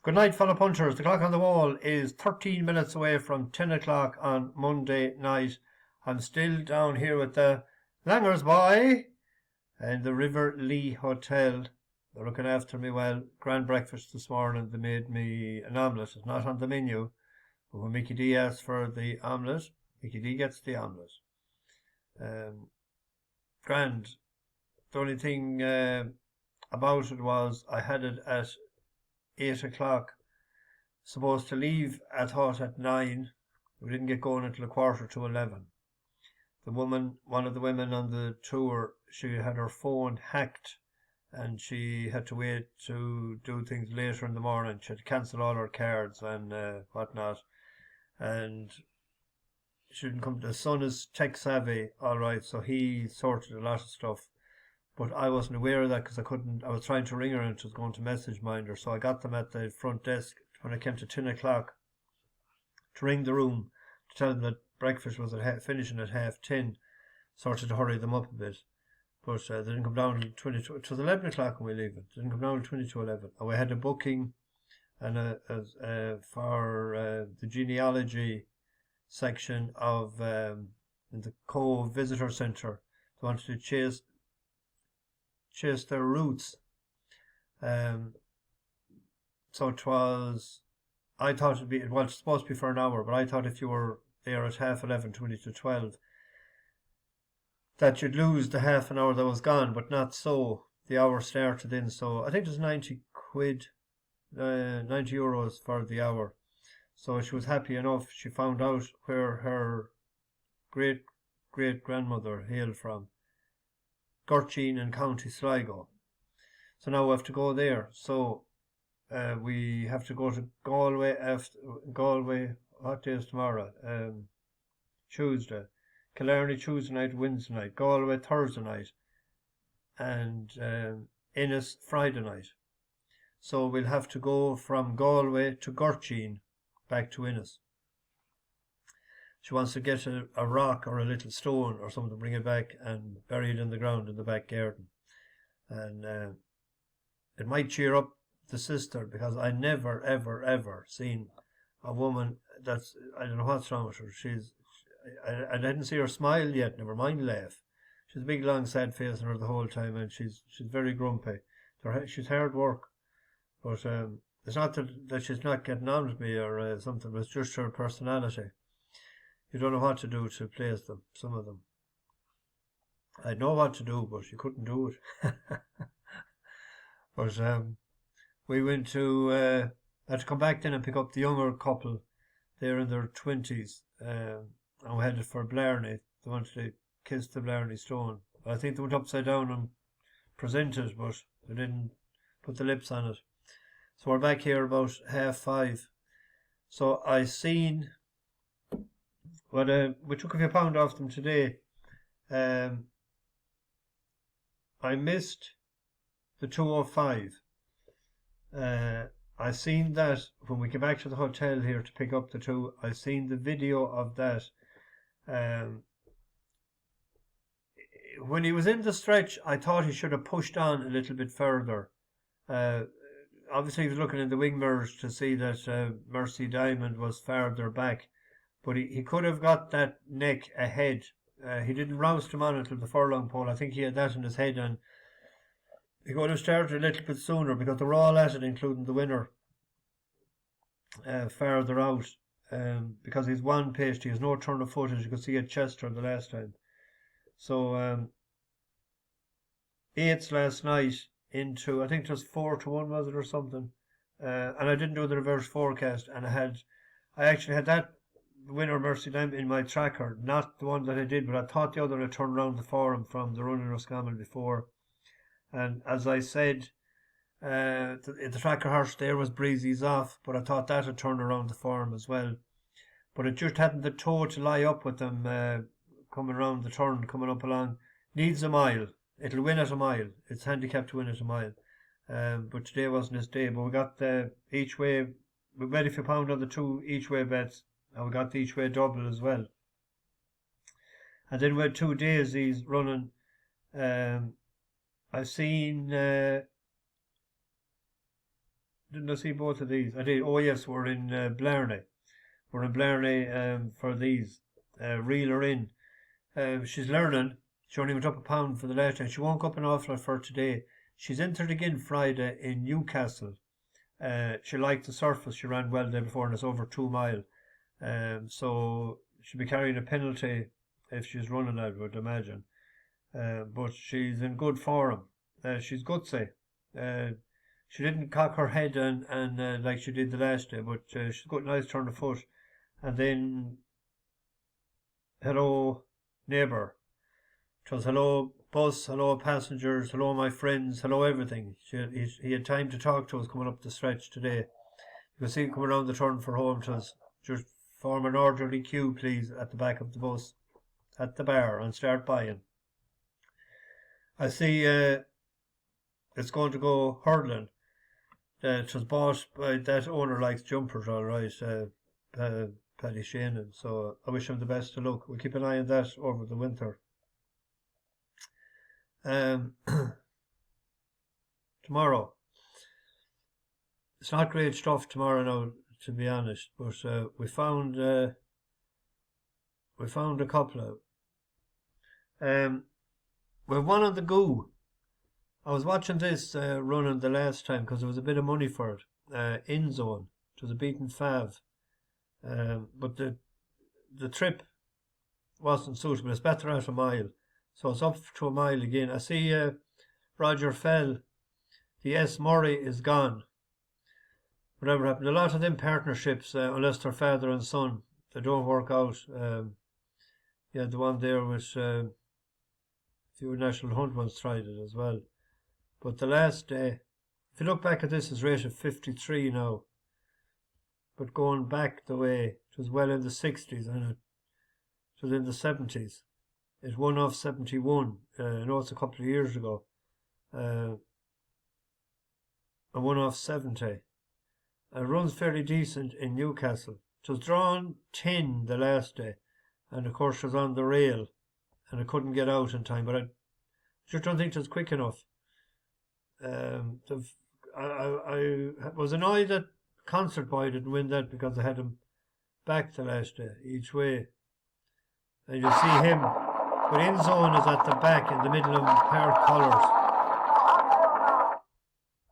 Good night, fellow punchers. The clock on the wall is 13 minutes away from 10 o'clock on Monday night. I'm still down here with the Langers boy and the River Lee Hotel. They're looking after me well. Grand breakfast this morning. They made me an omelette. It's not on the menu, but when Mickey D asks for the omelette, Mickey D gets the omelette. Grand. The only thing about it was I had it at 8 o'clock. Supposed to leave, I thought, at 9. We didn't get going until 11:15. One of the women on the tour, she had her phone hacked and she had to wait to do things later in the morning. She had to cancel all her cards and whatnot. And she didn't come. The son is tech savvy, all right, so he sorted a lot of stuff. But I wasn't aware of that because I was trying to ring her and she was going to message mind her. So I got them at the front desk when I came to 10 o'clock to ring the room to tell them that breakfast was finishing at 10:30, sort of to hurry them up a bit. But they didn't come down till 22. It was 11 o'clock when we leave it. They didn't come down till 22:11. And we had a booking and for the genealogy section of in the Cove Visitor Centre. They wanted to chase their roots. So it was, I thought it was supposed to be for an hour, but I thought if you were there at 11:30, 20 to 12, that you'd lose the half an hour that was gone, but not so. The hour started in, so I think there's 90 quid, 90 euros for the hour. So she was happy enough. She found out where her great-great-grandmother hailed from, Gurchin in County Sligo. So now we have to go there. So we have to go to Galway Galway. What day is tomorrow? Tuesday. Killarney Tuesday night, Wednesday night. Galway Thursday night, and Ennis Friday night. So we'll have to go from Galway to Gurchin, back to Ennis. She wants to get a rock or a little stone or something, bring it back and bury it in the ground in the back garden. And it might cheer up the sister, because I never, ever, ever seen a woman that's, I don't know what's wrong with her. I didn't see her smile yet, never mind laugh. She's a big, long, sad face on her the whole time, and she's very grumpy. She's hard work, but it's not that she's not getting on with me or something, but it's just her personality. You don't know what to do to please them, some of them. I know what to do, but you couldn't do it. But we went to, I had to come back then and pick up the younger couple. They're in their 20s, and we headed for Blarney. They wanted to kiss the Blarney stone. I think they went upside down and presented, but they didn't put the lips on it. So we're back here about 5:30. So I seen, we took a few pound off them today. I missed the 205. I seen that when we came back to the hotel here to pick up the two. I seen the video of that. When he was in the stretch, I thought he should have pushed on a little bit further. Obviously, he was looking in the wing mirrors to see that Mercy Diamond was farther back, but he could have got that neck ahead. He didn't roust him on until the furlong pole. I think he had that in his head, and he could have started a little bit sooner, because they were all at it, including the winner, farther out, because he's one paced. He has no turn of foot, as you could see at Chester the last time. So 8s last night into, I think it was 4-1, was it, or something, and I didn't do the reverse forecast, and I actually had that winner Mercy Diamond in my tracker, not the one that I did, but I thought the other had turned around the form from the run in Roscommon before. And as I said, the tracker horse there was Breezy's Off, but I thought that had turned around the form as well. But it just hadn't the toe to lie up with them coming around the turn, coming up along. Needs a mile. It'll win at a mile. It's handicapped to win at a mile. But today wasn't his day. But we got each way, we bet if you pound on the 2 each way bets, and we got the each way double as well. And then we had 2 daisies running. I've seen Didn't I see both of these? I did. Oh yes, we're in Blarney. We're in Blarney for these. Reel her in. She's learning. She only went up a pound for the last time. She won't go up an awful lot for today. She's entered again Friday in Newcastle. She liked the surface. She ran well there before, and it's over 2 mile. So she'll be carrying a penalty if she's running, I would imagine. But she's in good form. She's gutsy. She didn't cock her head and like she did the last day, but she's got a nice turn of foot. And then, hello, neighbour. It was hello, bus, hello, passengers, hello, my friends, hello, everything. He had time to talk to us coming up the stretch today. You can see him coming around the turn for home. It was just form an orderly queue, please, at the back of the bus, at the bar, and start buying. I see it's going to go hurling. It was bought by that owner, likes jumpers, all right, Paddy Shannon. So I wish him the best of luck. We'll keep an eye on that over the winter. Tomorrow. It's not great stuff tomorrow now, to be honest, but we found a couple of. We're one on the go. I was watching this running the last time because there was a bit of money for it. End Zone. It was a beaten fav. But the trip wasn't suitable. It's better at a mile. So it's up to a mile again. I see Roger Fell. The S. Murray is gone. Whatever happened. A lot of them partnerships, unless they're father and son, they don't work out. Yeah, the one there was a few National Hunt ones tried it as well. But the last day, if you look back at this, it's rated 53 now. But going back the way, it was well in the 60s and it was in the 70s. It won off 71. I know it's a couple of years ago. It won off 70. It runs fairly decent in Newcastle. It was drawn 10 the last day. And of course it was on the rail. And it couldn't get out in time. But I just don't think it was quick enough. I was annoyed that Concert Boy didn't win that because I had him back the last day, each way. And you see him, but End Zone is at the back in the middle of park colours.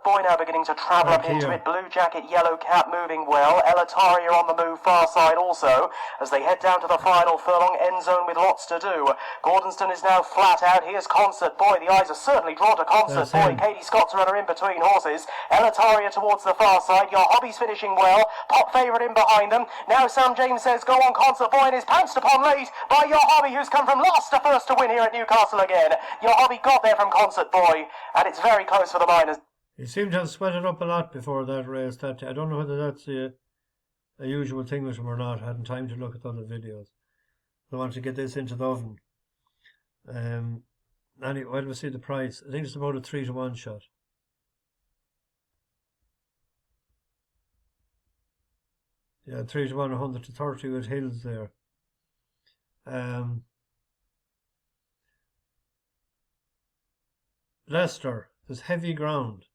Boy now beginning to travel up into it. Blue jacket, yellow cap moving well. Elataria on the move far side also as they head down to the final furlong. End Zone with lots to do. Gordonston is now flat out. Here's Concert Boy. The eyes are certainly drawn to Concert Boy. Katie Scott's runner in between horses. Elataria towards the far side. Your Hobby's finishing well. Pop favourite in behind them. Now Sam James says go on Concert Boy and is pounced upon late by Your Hobby, who's come from last to first to win here at Newcastle again. Your Hobby got there from Concert Boy and it's very close for the Miners. He seemed to have sweated up a lot before that race. That I don't know whether that's a usual thing with him or not. I hadn't time to look at the other videos. I want to get this into the oven. Anyway, why do we see the price? I think it's about a 3-to-1 shot. Yeah, 3-to-1, 100 to 30 with Hills there. Leicester, there's heavy ground.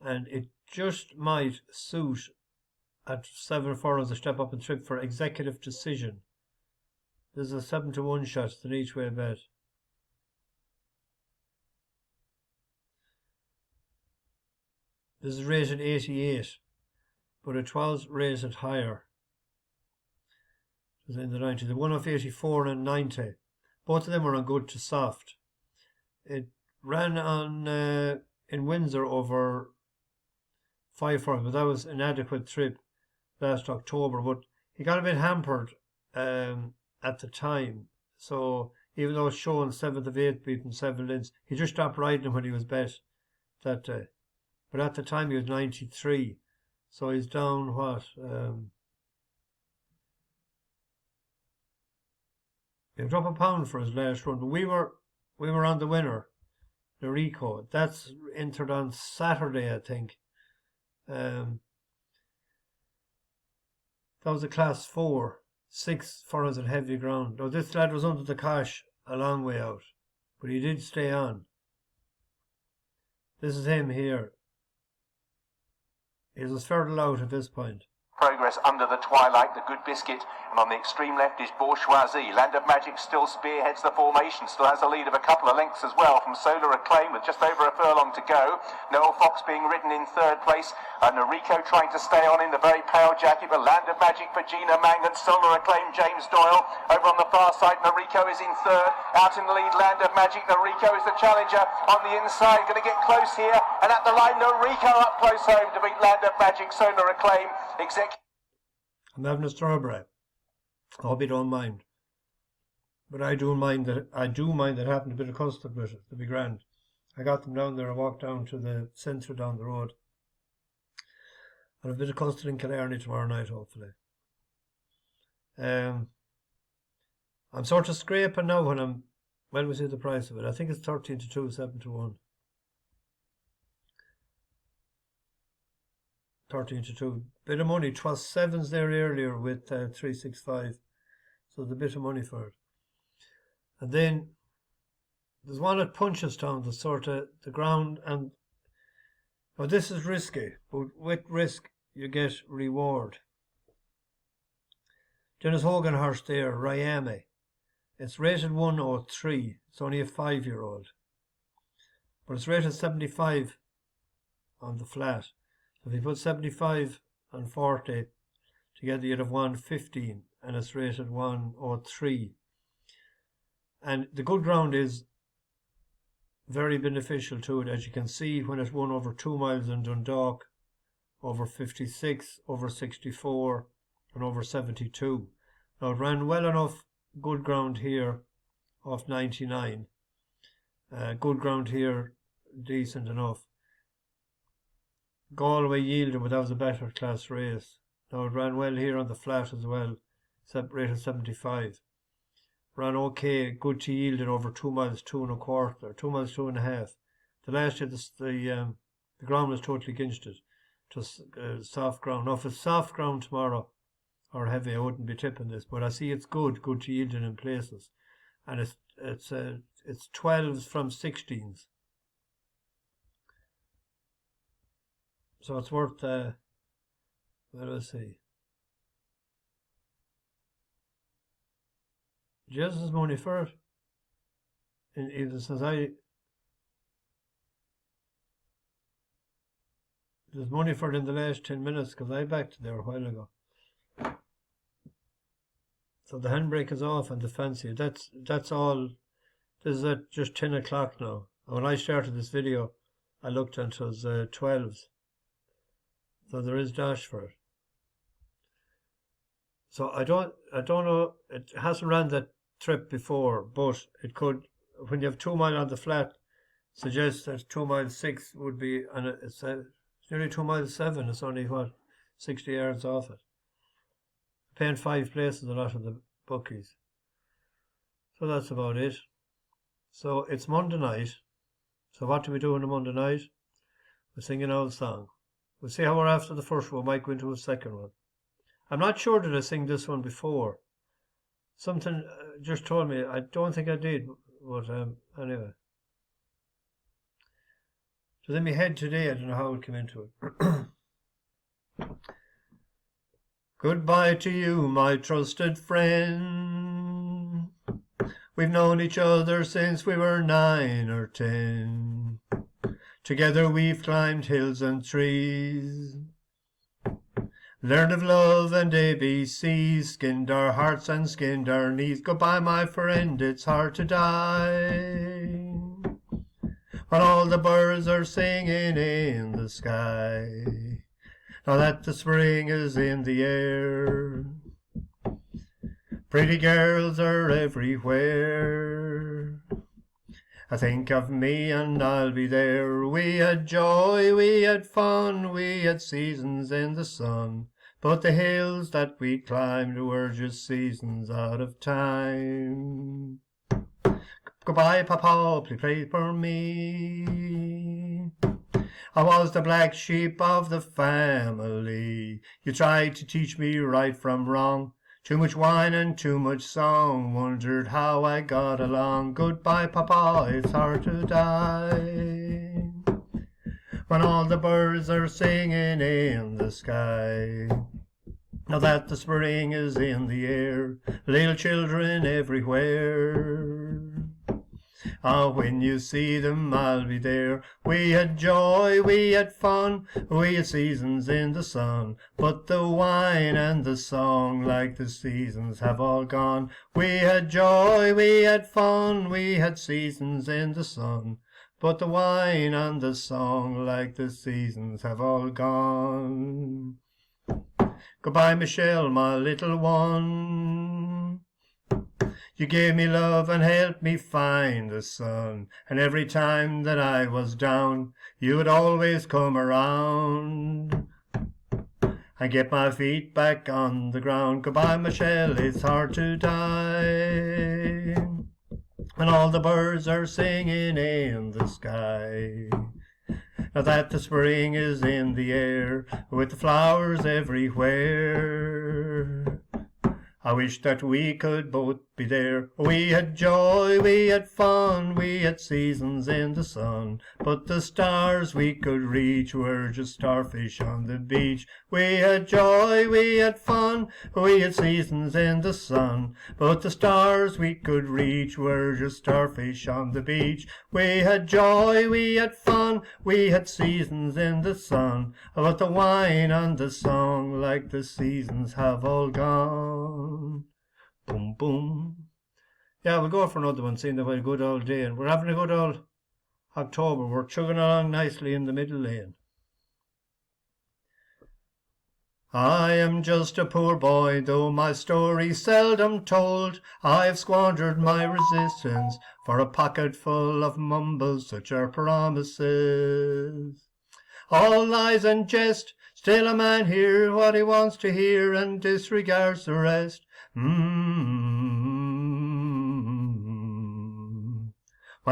And it just might suit at 7 furlongs a step up and trip for executive decision. There's a 7-to-1 shot. It's an each way bet. This is rated 88, but it was rated higher. It was in the 90s. The one off 84 and 90. Both of them were on good to soft. It ran on in Windsor over 5 furlongs, but that was an adequate trip last October. But he got a bit hampered at the time. So even though it's showing 7th of 8th beaten 7 lengths, he just stopped riding him when he was bet that day. But at the time he was 93. So he's down what? He dropped a pound for his last run. But we were on the winner, the Rico. That's entered on Saturday, I think. That was a class 4, 6 furlongs at heavy ground. Now this lad was under the cash a long way out, but he did stay on. This is him here. He's a Sfertile out at this point. Progress under the twilight, the good biscuit, and on the extreme left is Bourgeoisie. Land of Magic still spearheads the formation, still has a lead of a couple of lengths as well from Solar Acclaim with just over a furlong to go. Noel Fox being ridden in third place, and Noriko trying to stay on in the very pale jacket, but Land of Magic for Gina Mangan, Solar Acclaim James Doyle. Over on the far side, Noriko is in third, out in the lead Land of Magic. Noriko is the challenger on the inside, going to get close here, and at the line Noriko up close home to beat Land of Magic, Solar Acclaim. I'm having a strawberry. I hope you don't mind. But I do mind that having a bit of custard with it. It'll be grand. I got them down there. I walked down to the centre down the road. And a bit of custard in Killarney tomorrow night, hopefully. I'm sort of scraping now when we see the price of it. I think it's 13 to 2, 7 to 1. 13 to 2. Bit of money. 'Twas 7s there earlier with 365. So there's a bit of money for it. And then there's one at Punchestown, the sort of the ground, and now this is risky, but with risk you get reward. Dennis Hogan horse there, Riyami. It's rated 103. It's only a 5-year-old. But it's rated 75 on the flat. So if you put 75 and 40 together, you'd have 115, and it's rated 103. And the good ground is very beneficial to it, as you can see when it won over 2 miles in Dundalk, over 56, over 64, and over 72. Now it ran well enough good ground here off 99. Good ground here, decent enough. Galway yielded, but that was a better class race. Now it ran well here on the flat as well, rated 75. Ran okay, good to yield in over 2 miles, 2 1/4, 2 miles, 2 1/2. The last year the ground was totally against it. Just soft ground. Now if it's soft ground tomorrow or heavy, I wouldn't be tipping this, but I see it's good to yielding in places, and it's 12s from 16s. So it's worth, what do I say? Jesus' money for it. And even since there's money for it in the last 10 minutes because I backed it there a while ago. So the handbrake is off and the fancy. That's all. This is at just 10 o'clock now. And when I started this video, I looked and it was 12s. So there is dash for it. So I don't know. It hasn't ran that trip before, but it could. When you have 2 mile on the flat, suggests that 2 miles 6 would be, and it's nearly 2 miles 7. It's only 60 yards off it. Paying 5 places a lot of the bookies. So that's about it. So it's Monday night. So what do we do on a Monday night? We sing an old song. We'll see how we're after the first one. We might go into a second one. I'm not sure that I sang this one before. Something just told me. I don't think I did, but anyway. It was in my head today. I don't know how it came into it. Goodbye to you, my trusted friend. We've known each other since we were 9 or 10. Together we've climbed hills and trees, learned of love and ABCs, skinned our hearts and skinned our knees. Goodbye, my friend, it's hard to die when all the birds are singing in the sky. Now that the spring is in the air, pretty girls are everywhere. I think of me and I'll be there. We had joy, we had fun, we had seasons in the sun, but the hills that we climbed were just seasons out of time. Goodbye, Papa, please pray for me. I was the black sheep of the family. You tried to teach me right from wrong. Too much wine and too much song, wondered how I got along. Goodbye, Papa, it's hard to die when all the birds are singing in the sky. Now that the spring is in the air, little children everywhere. When you see them, I'll be there. We had joy, we had fun, we had seasons in the sun, but the wine and the song, like the seasons, have all gone. We had joy, we had fun, we had seasons in the sun, but the wine and the song, like the seasons, have all gone. Goodbye, Michelle, my little one. You gave me love and helped me find the sun, and every time that I was down, you would always come around and get my feet back on the ground. Goodbye, Michelle, it's hard to die when all the birds are singing in the sky. Now that the spring is in the air, with the flowers everywhere, I wish that we could both be there. We had joy, we had fun, we had seasons in the sun, but the stars we could reach were just starfish on the beach. We had joy, we had fun, we had seasons in the sun, but the stars we could reach were just starfish on the beach. We had joy, we had fun, we had seasons in the sun, but the wine and the song, like the seasons, have all gone. Boom, boom. Yeah, we'll go for another one, seeing that we had a good old day, and we're having a good old October. We're chugging along nicely in the middle lane. I am just a poor boy, though my story's seldom told. I have squandered my resistance for a pocket full of mumbles, such are promises. All lies and jest, still a man hears what he wants to hear and disregards the rest. When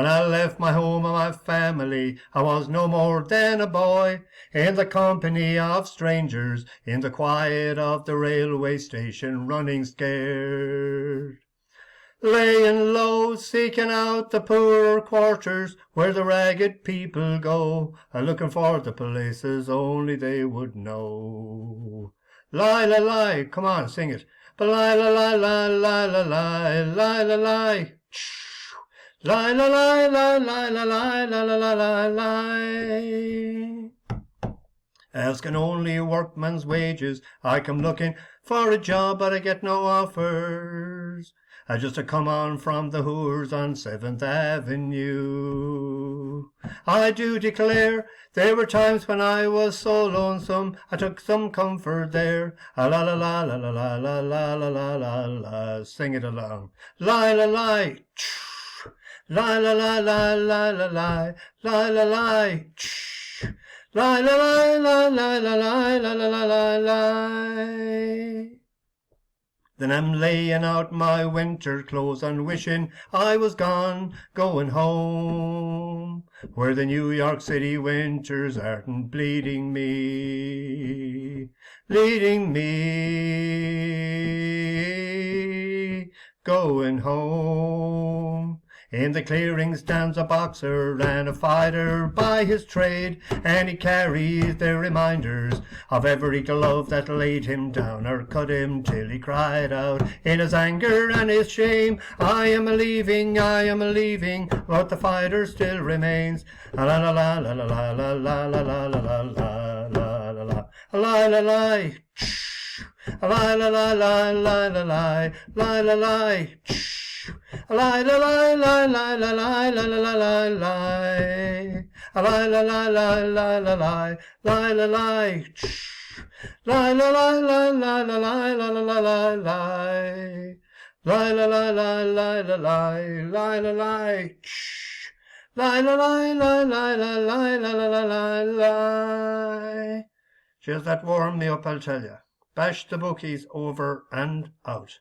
I left my home and my family, I was no more than a boy, in the company of strangers, in the quiet of the railway station, running scared, laying low, seeking out the poorer quarters where the ragged people go, looking for the places only they would know. Lie, lie, lie, come on, sing it. Lie, lie, lie, lie, lie, lie, lie, lie, lie, lie. Lie, lie, lie, lie, lie, lie, lie, lie, lie, lie, lie. Asking only workman's wages, I come looking for a job, but I get no offers. I just come on from the Hoors on 7th Avenue. I do declare there were times when I was so lonesome, I took some comfort there. La la la la la la la la la la la la. Sing it along. Lie, lie, lie. Lie, lie, lie, lie, lie, lie, lie, lie, lie, lie. Lie, lie, lie, lie, lie, lie, lie, lie, lie, lie. Then I'm laying out my winter clothes and wishing I was gone, going home, where the New York City winters aren't bleeding me, going home. In the clearing stands a boxer and a fighter by his trade, and he carries the reminders of every glove that laid him down or cut him till he cried out in his anger and his shame, I am leaving, but the fighter still remains. La la la la la la la la la la la la la la la la la la. La la la la la la la la la la. Lie, lie, lie, lie, lie, lie, lie, lie, lie, lie, lie. Lie, lie, lie, lie, lie, lie, lie, lie, lie, lie. Lie, lie, lie, lie, lie, lie, lie, lie, lie, lie, lie. Lie, lie, lie, lie, lie, lie, lie, lie, lie, lie. Lie, lie, lie, lie, lie, lie, lie, lie, lie, lie, lie. Cheers, that warmed me up, I'll tell you. Bash the bookies, over and out.